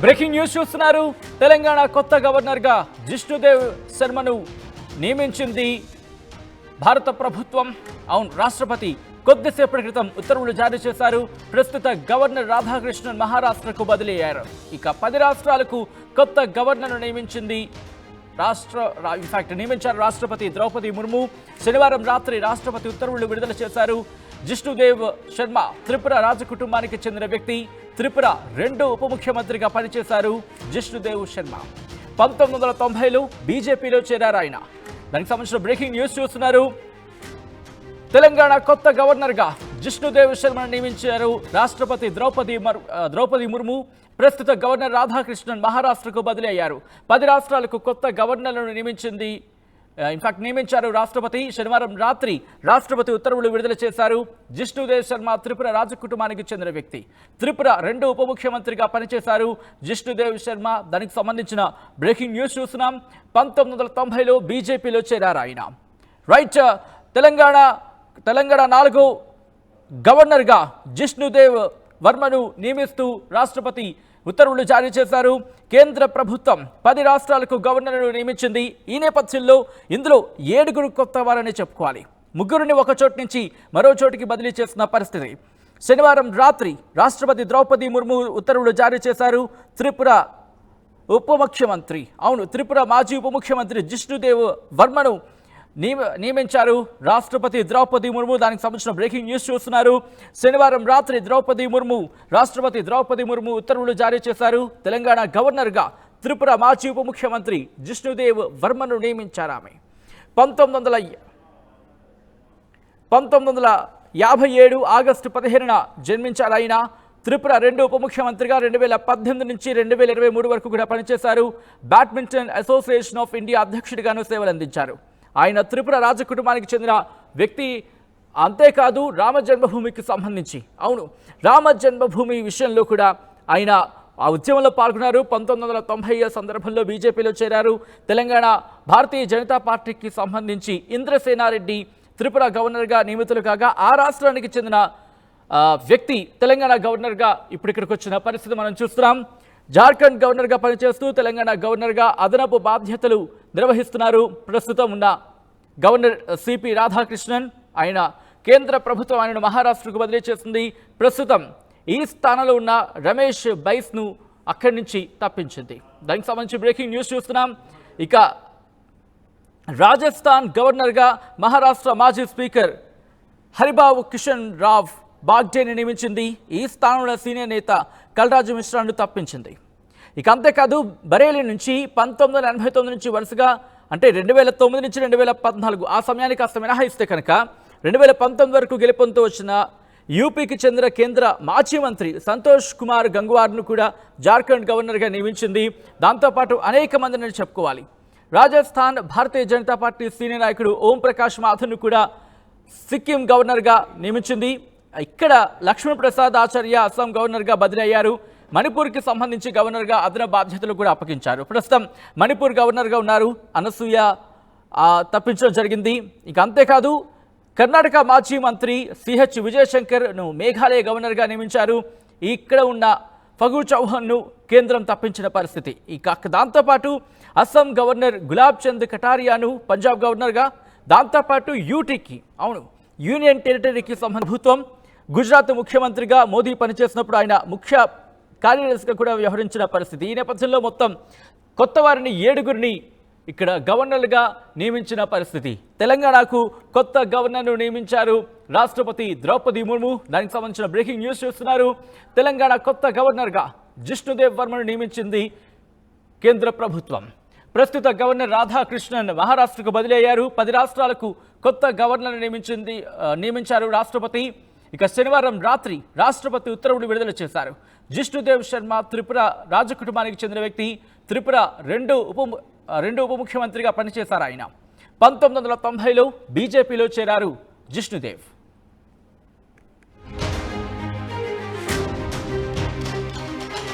Breaking news చూస్తున్నారు. తెలంగాణ కొత్త గవర్నర్గా జిష్ణుదేవ్ శర్మను నియమించింది భారత ప్రభుత్వం. అవును, రాష్ట్రపతి కొద్దిసేపటి క్రితం ఉత్తర్వులు జారీ చేశారు. ప్రస్తుత గవర్నర్ రాధాకృష్ణన్ మహారాష్ట్రకు బదిలీ అయ్యారు. ఇక 10 రాష్ట్రాలకు కొత్త గవర్నర్ను నియమించారు రాష్ట్రపతి ద్రౌపది ముర్ము. శనివారం రాత్రి రాష్ట్రపతి ఉత్తర్వులు విడుదల చేశారు. జిష్ణుదేవ్ శర్మ త్రిపుర రాజకుటుంబానికి చెందిన వ్యక్తి. త్రిపుర 2 ఉప ముఖ్యమంత్రిగా పనిచేశారు. జిష్ణుదేవ్ శర్మ 1990లో బీజేపీలో చేరారు ఆయన. దానికి సంబంధించిన బ్రేకింగ్ న్యూస్ చూస్తున్నారు. తెలంగాణ కొత్త గవర్నర్గా జిష్ణుదేవ్ శర్మను నియమించారు రాష్ట్రపతి ద్రౌపది ముర్ము. ప్రస్తుత గవర్నర్ రాధాకృష్ణన్ మహారాష్ట్రకు బదిలీ అయ్యారు. 10 రాష్ట్రాలకు కొత్త గవర్నర్లను నియమించారు రాష్ట్రపతి. శనివారం రాత్రి రాష్ట్రపతి ఉత్తర్వులు విడుదల చేశారు. జిష్ణుదేవ్ శర్మ త్రిపుర రాజకుటుంబానికి చెందిన వ్యక్తి. త్రిపుర 2 ఉప ముఖ్యమంత్రిగా పనిచేశారు జిష్ణుదేవ్ శర్మ. దానికి సంబంధించిన బ్రేకింగ్ న్యూస్ చూస్తున్నాం. 1990లో బీజేపీలో చేరారు ఆయన. రైట్, తెలంగాణ 4వ గవర్నర్గా జిష్ణుదేవ్ వర్మను నియమిస్తూ రాష్ట్రపతి ఉత్తర్వులు జారీ చేశారు. కేంద్ర ప్రభుత్వం 10 రాష్ట్రాలకు గవర్నర్ను నియమించింది. ఈ నేపథ్యంలో ఇందులో 7 కొత్త వారని చెప్పుకోవాలి. 3 ఒక చోటు నుంచి మరో చోటికి బదిలీ చేసిన పరిస్థితి. శనివారం రాత్రి రాష్ట్రపతి ద్రౌపది ముర్ము ఉత్తర్వులు జారీ చేశారు. త్రిపుర మాజీ ఉప ముఖ్యమంత్రి జిష్ణుదేవ్ వర్మను నియమించారు రాష్ట్రపతి ద్రౌపది ముర్ము. దానికి సంబంధించిన బ్రేకింగ్ న్యూస్ చూస్తున్నారు. శనివారం రాత్రి రాష్ట్రపతి ద్రౌపది ముర్ము ఉత్తర్వులు జారీ చేశారు. తెలంగాణ గవర్నర్గా త్రిపుర మాజీ ఉప ముఖ్యమంత్రి జిష్ణుదేవ్ వర్మను నియమించారు. ఆమె 1957 ఆగస్టు 15న జన్మించారు ఆయన. త్రిపుర 2 ఉప ముఖ్యమంత్రిగా 2018 నుంచి 2023 వరకు కూడా పనిచేశారు. బ్యాడ్మింటన్ అసోసియేషన్ ఆఫ్ ఇండియా అధ్యక్షుడిగాను సేవలందించారు. ఆయన త్రిపుర రాజకుటుంబానికి చెందిన వ్యక్తి. అంతేకాదు, రామ జన్మభూమికి సంబంధించి రామ జన్మభూమి విషయంలో కూడా ఆయన ఆ ఉద్యమంలో పాల్గొన్నారు. 1990 సందర్భంలో బీజేపీలో చేరారు. తెలంగాణ భారతీయ జనతా పార్టీకి సంబంధించి ఇంద్రసేనారెడ్డి త్రిపుర గవర్నర్గా నియమితులు కాగా, ఆ రాష్ట్రానికి చెందిన వ్యక్తి తెలంగాణ గవర్నర్గా ఇప్పుడు ఇక్కడికి వచ్చిన పరిస్థితి మనం చూస్తున్నాం. జార్ఖండ్ గవర్నర్గా పనిచేస్తూ తెలంగాణ గవర్నర్గా అదనపు బాధ్యతలు నిర్వహిస్తున్నారు. ప్రస్తుతం ఉన్న గవర్నర్ సిపి రాధాకృష్ణన్. ఆయన కేంద్ర ప్రభుత్వం ఆయనను మహారాష్ట్రకు బదిలీ చేసింది. ప్రస్తుతం ఈ స్థానంలో ఉన్న రమేష్ బైస్ను అక్కడి నుంచి తప్పించింది. దానికి సంబంధించి బ్రేకింగ్ న్యూస్ చూస్తున్నాం. ఇక రాజస్థాన్ గవర్నర్గా మహారాష్ట్ర మాజీ స్పీకర్ హరిబాబు కిషన్ రావ్ బాగ్డేని నియమించింది. ఈ స్థానంలో సీనియర్ నేత కల్రాజు మిశ్రాను తప్పించింది. ఇక అంతేకాదు, బరేలీ నుంచి 1989 నుంచి వరుసగా, అంటే 2009 నుంచి 2014 ఆ సమయానికి కాస్త మినహాయిస్తే కనుక 2019 వరకు గెలుపొందుతూ వచ్చిన యూపీకి చెందిన కేంద్ర మాజీ మంత్రి సంతోష్ కుమార్ గంగ్వార్ను కూడా జార్ఖండ్ గవర్నర్గా నియమించింది. దాంతోపాటు అనేక మందిని చెప్పుకోవాలి. రాజస్థాన్ భారతీయ జనతా పార్టీ సీనియర్ నాయకుడు ఓం ప్రకాష్ మాథర్ను కూడా సిక్కిం గవర్నర్గా నియమించింది. ఇక్కడ లక్ష్మణ్ ప్రసాద్ ఆచార్య అస్సాం గవర్నర్గా బదిలీ అయ్యారు. మణిపూర్కి సంబంధించి గవర్నర్గా అదనపు బాధ్యతలు కూడా అప్పగించారు. ప్రస్తుతం మణిపూర్ గవర్నర్గా ఉన్నారు అనసూయ, తప్పించడం జరిగింది. ఇక అంతేకాదు, కర్ణాటక మాజీ మంత్రి సిహెచ్ విజయశంకర్ను మేఘాలయ గవర్నర్గా నియమించారు. ఇక్కడ ఉన్న ఫగు చౌహాన్ను కేంద్రం తప్పించిన పరిస్థితి. ఇక దాంతోపాటు అస్సాం గవర్నర్ గులాబ్ చంద్ కటారియాను పంజాబ్ గవర్నర్గా, దాంతోపాటు యూనియన్ టెరిటరీకి ప్రభుత్వం గుజరాత్ ముఖ్యమంత్రిగా మోదీ పనిచేసినప్పుడు ఆయన ముఖ్య కార్యదర్శిగా కూడా వ్యవహరించిన పరిస్థితి. ఈ నేపథ్యంలో మొత్తం కొత్త వారిని 7 ఇక్కడ గవర్నర్లుగా నియమించిన పరిస్థితి. తెలంగాణకు కొత్త గవర్నర్ను నియమించారు రాష్ట్రపతి ద్రౌపది ముర్ము. దానికి సంబంధించిన బ్రేకింగ్ న్యూస్ చూస్తున్నారు. తెలంగాణ కొత్త గవర్నర్గా జిష్ణుదేవ్ వర్మను నియమించింది కేంద్ర ప్రభుత్వం. ప్రస్తుత గవర్నర్ రాధాకృష్ణన్ మహారాష్ట్రకు బదిలీ అయ్యారు. 10 రాష్ట్రాలకు కొత్త గవర్నర్ను నియమించారు రాష్ట్రపతి. ఇక శనివారం రాత్రి రాష్ట్రపతి ఉత్తర్వులు విడుదల చేశారు. జిష్ణుదేవ్ శర్మ త్రిపుర రాజకుటుంబానికి చెందిన వ్యక్తి. త్రిపుర 2 ఉప ముఖ్యమంత్రిగా పనిచేశారు ఆయన. 1990లో బీజేపీలో చేరారు జిష్ణుదేవ్.